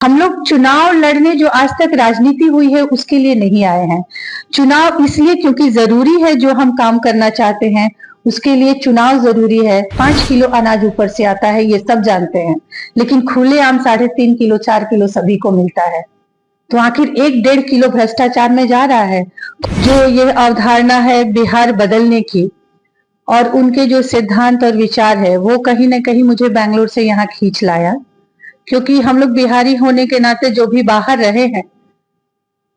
हम लोग चुनाव लड़ने जो आज तक राजनीति हुई है उसके लिए नहीं आए हैं। चुनाव इसलिए क्योंकि जरूरी है, जो हम काम करना चाहते हैं उसके लिए चुनाव जरूरी है। 5 किलो अनाज ऊपर से आता है, ये सब जानते हैं, लेकिन खुलेआम 3.5 किलो 4 किलो सभी को मिलता है। तो आखिर 1-1.5 किलो भ्रष्टाचार में जा रहा है। जो ये अवधारणा है बिहार बदलने की और उनके जो सिद्धांत और विचार है वो कहीं ना कहीं मुझे बैंगलोर से यहाँ खींच लाया, क्योंकि हम लोग बिहारी होने के नाते जो भी बाहर रहे हैं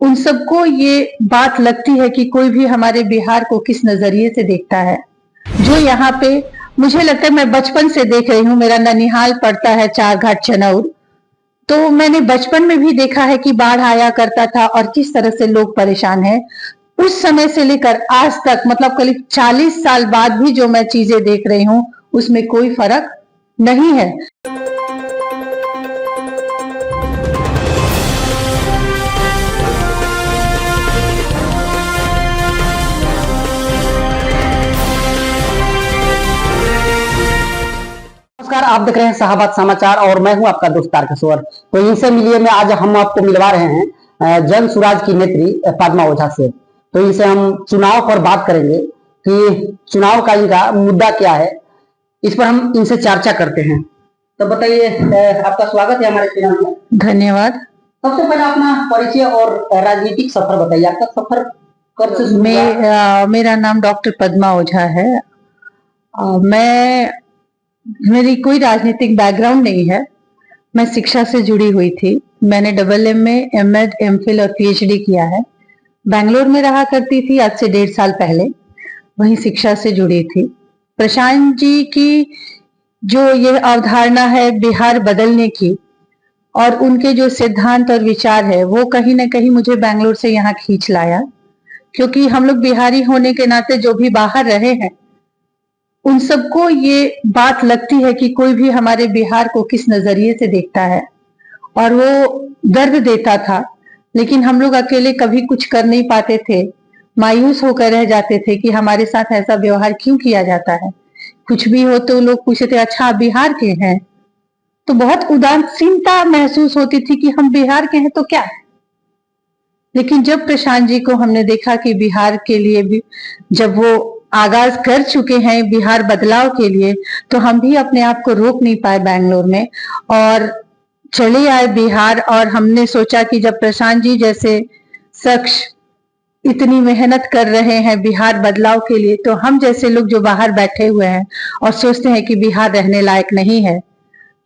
उन सबको ये बात लगती है कि कोई भी हमारे बिहार को किस नजरिए से देखता है। जो यहाँ पे मुझे लगता है, मैं बचपन से देख रही हूँ, मेरा ननिहाल पड़ता है चारघाट चनौर, तो मैंने बचपन में भी देखा है कि बाढ़ आया करता था और किस तरह से लोग परेशान हैं। उस समय से लेकर आज तक, मतलब करीब 40 साल बाद भी जो मैं चीजें देख रही हूँ उसमें कोई फर्क नहीं है। नमस्कार, आप देख रहे हैं शाहबाद समाचार और मैं हूं आपका दोस्त तारकेश्वर। तो इनसे मिलिए में आज हम आपको मिलवा रहे हैं जन सुराज की नेत्री पद्मा ओझा से। तो इनसे हम चुनाव पर बात करेंगे कि चुनाव का इनका मुद्दा क्या है, इस पर हम इनसे चर्चा करते हैं। तो बताइए, आपका स्वागत है हमारे चैनल में। धन्यवाद। सबसे पहले अपना परिचय और राजनीतिक सफर बताइए, आपका सफर कब से शुरू हुआ? मेरा नाम डॉक्टर पद्मा ओझा है। मेरी कोई राजनीतिक बैकग्राउंड नहीं है, मैं शिक्षा से जुड़ी हुई थी। मैंने LLM में MEd, MPhil और PhD किया है। बैंगलोर में रहा करती थी आज से 1.5 साल पहले, वहीं शिक्षा से जुड़ी थी। प्रशांत जी की जो ये अवधारणा है बिहार बदलने की और उनके जो सिद्धांत और विचार है वो कहीं ना कहीं मुझे बैंगलोर से यहाँ खींच लाया, क्योंकि हम लोग बिहारी होने के नाते जो भी बाहर रहे हैं उन सबको ये बात लगती है कि कोई भी हमारे बिहार को किस नजरिए से देखता है, और वो दर्द देता था। लेकिन हम लोग अकेले कभी कुछ कर नहीं पाते थे, मायूस होकर रह जाते थे कि हमारे साथ ऐसा व्यवहार क्यों किया जाता है। कुछ भी हो तो लोग पूछते थे, अच्छा आप बिहार के हैं? तो बहुत उदासीनता महसूस होती थी कि हम बिहार के हैं तो क्या। लेकिन जब प्रशांत जी को हमने देखा कि बिहार के लिए भी जब वो आगाज कर चुके हैं बिहार बदलाव के लिए, तो हम भी अपने आप को रोक नहीं पाए बैंगलोर में और चले आए बिहार। और हमने सोचा कि जब प्रशांत जी जैसे शख्स इतनी मेहनत कर रहे हैं बिहार बदलाव के लिए, तो हम जैसे लोग जो बाहर बैठे हुए हैं और सोचते हैं कि बिहार रहने लायक नहीं है,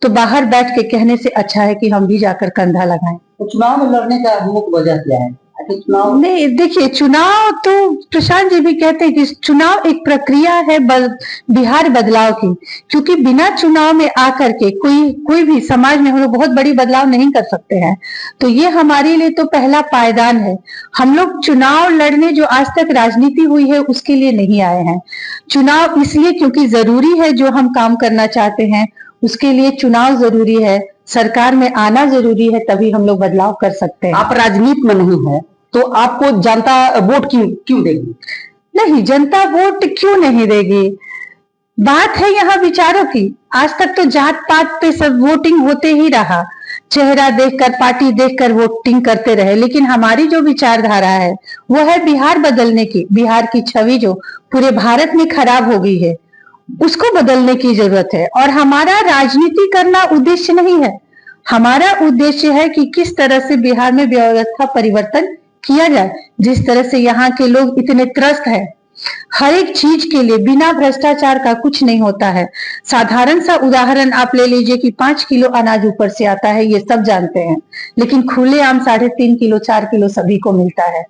तो बाहर बैठ के कहने से अच्छा है कि हम भी जाकर कंधा लगाएं। तो चुनाव में लड़ने का मुख्य वजह क्या है? चुनाव नहीं, देखिए, चुनाव तो प्रशांत जी भी कहते हैं कि चुनाव एक प्रक्रिया है बिहार बदलाव की, क्योंकि बिना चुनाव में आकर के कोई भी समाज में हम लोग बहुत बड़ी बदलाव नहीं कर सकते हैं। तो ये हमारे लिए तो पहला पायदान है। हम लोग चुनाव लड़ने जो आज तक राजनीति हुई है उसके लिए नहीं आए हैं। चुनाव इसलिए क्योंकि जरूरी है, जो हम काम करना चाहते हैं उसके लिए चुनाव जरूरी है, सरकार में आना जरूरी है, तभी हम लोग बदलाव कर सकते हैं। आप राजनीति में नहीं है तो आपको जनता वोट क्यों देगी? नहीं, जनता वोट क्यों नहीं देगी, बात है यहाँ विचारों की। आज तक तो जात पात पे सब वोटिंग होते ही रहा, चेहरा देखकर पार्टी देखकर वोटिंग करते रहे। लेकिन हमारी जो विचारधारा है वो है बिहार बदलने की। बिहार की छवि जो पूरे भारत में खराब हो गई है उसको बदलने की जरूरत है। और हमारा राजनीति करना उद्देश्य नहीं है, हमारा उद्देश्य है कि किस तरह से बिहार में व्यवस्था परिवर्तन किया जाए। जिस तरह से यहाँ के लोग इतने त्रस्त हैं हर एक चीज के लिए, बिना भ्रष्टाचार का कुछ नहीं होता है। साधारण सा उदाहरण आप ले लीजिए कि 5 किलो अनाज ऊपर से आता है, ये सब जानते हैं, लेकिन खुलेआम 3.5 किलो 4 किलो सभी को मिलता है।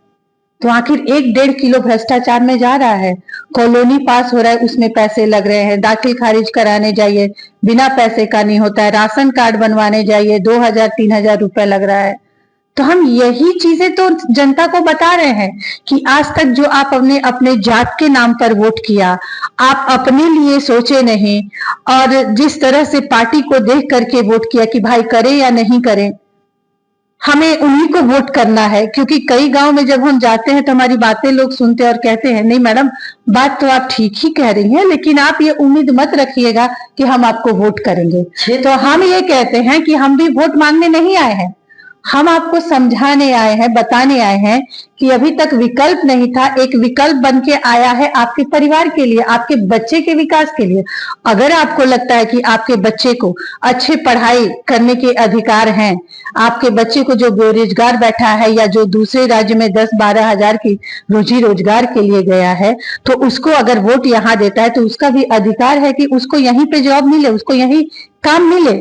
तो आखिर 1-1.5 किलो भ्रष्टाचार में जा रहा है। कॉलोनी पास हो रहा है, उसमें पैसे लग रहे हैं। दाखिल खारिज कराने जाइए, बिना पैसे का नहीं होता है। राशन कार्ड बनवाने जाइए, 2,000-3,000 रुपए लग रहा है। तो हम यही चीजें तो जनता को बता रहे हैं कि आज तक जो आप अपने जात के नाम पर वोट किया, आप अपने लिए सोचे नहीं, और जिस तरह से पार्टी को देख करके वोट किया कि भाई करे या नहीं करे, हमें उन्हीं को वोट करना है, क्योंकि कई गांव में जब हम जाते हैं तो हमारी बातें लोग सुनते हैं और कहते हैं नहीं मैडम, बात तो आप ठीक ही कह रही हैं, लेकिन आप ये उम्मीद मत रखिएगा कि हम आपको वोट करेंगे। तो हम ये कहते हैं कि हम भी वोट मांगने नहीं आए हैं, हम आपको समझाने आए हैं, बताने आए हैं कि अभी तक विकल्प नहीं था, एक विकल्प बन के आया है आपके परिवार के लिए, आपके बच्चे के विकास के लिए। अगर आपको लगता है कि आपके बच्चे को अच्छे पढ़ाई करने के अधिकार हैं, आपके बच्चे को जो बेरोजगार बैठा है या जो दूसरे राज्य में 10-12 हजार की रोजी रोजगार के लिए गया है, तो उसको अगर वोट यहाँ देता है तो उसका भी अधिकार है कि उसको यहीं पे जॉब मिले, उसको यहीं काम मिले।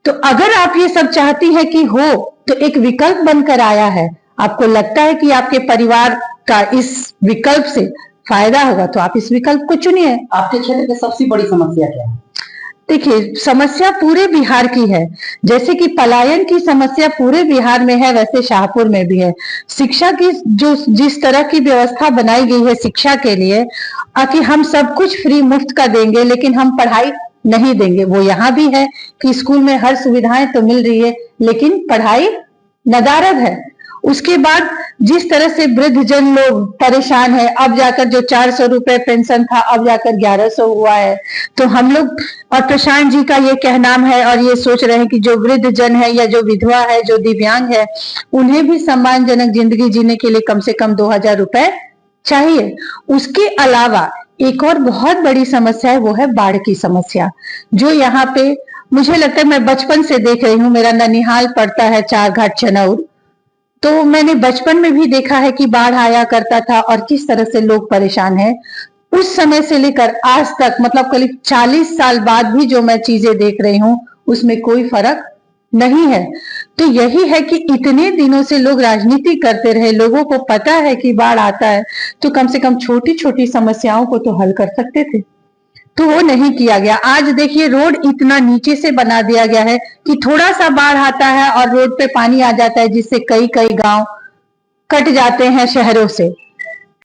तो अगर आप ये सब चाहती हैं कि हो, तो एक विकल्प बनकर आया है, आपको लगता है कि आपके परिवार का इस विकल्प से फायदा होगा, तो आप इस विकल्प को चुनिए। आपके क्षेत्र की सबसे बड़ी समस्या क्या है? देखिए, समस्या पूरे बिहार की है, जैसे कि पलायन की समस्या पूरे बिहार में है, वैसे शाहपुर में भी है। शिक्षा की जो जिस तरह की व्यवस्था बनाई गई है शिक्षा के लिए, कि हम सब कुछ फ्री मुफ्त का देंगे लेकिन हम पढ़ाई नहीं देंगे, वो यहाँ भी है कि स्कूल में हर सुविधाएं तो मिल रही है लेकिन पढ़ाई नदारद है। उसके बाद जिस तरह से वृद्धजन लोग परेशान है, अब जाकर जो 400 रुपए पेंशन था अब जाकर 1100 हुआ है, तो हम लोग और प्रशांत जी का ये कहनाम है और ये सोच रहे हैं कि जो वृद्धजन है या जो विधवा है, जो दिव्यांग है, उन्हें भी सम्मानजनक जिंदगी जीने के लिए कम से कम 2000 रुपए चाहिए। उसके अलावा एक और बहुत बड़ी समस्या है, वो है बाढ़ की समस्या, जो यहाँ पे मुझे लगता है, मैं बचपन से देख रही हूँ, मेरा ननिहाल पड़ता है चारघाट चनौर, तो मैंने बचपन में भी देखा है कि बाढ़ आया करता था और किस तरह से लोग परेशान हैं। उस समय से लेकर आज तक, मतलब करीब 40 साल बाद भी जो मैं चीजें देख रही हूँ उसमें कोई फर्क नहीं है। तो यही है कि इतने दिनों से लोग राजनीति करते रहे, लोगों को पता है कि बाढ़ आता है, तो कम से कम छोटी छोटी समस्याओं को तो हल कर सकते थे, तो वो नहीं किया गया। आज देखिए, रोड इतना नीचे से बना दिया गया है कि थोड़ा सा बाढ़ आता है और रोड पे पानी आ जाता है, जिससे कई कई गांव कट जाते हैं शहरों से।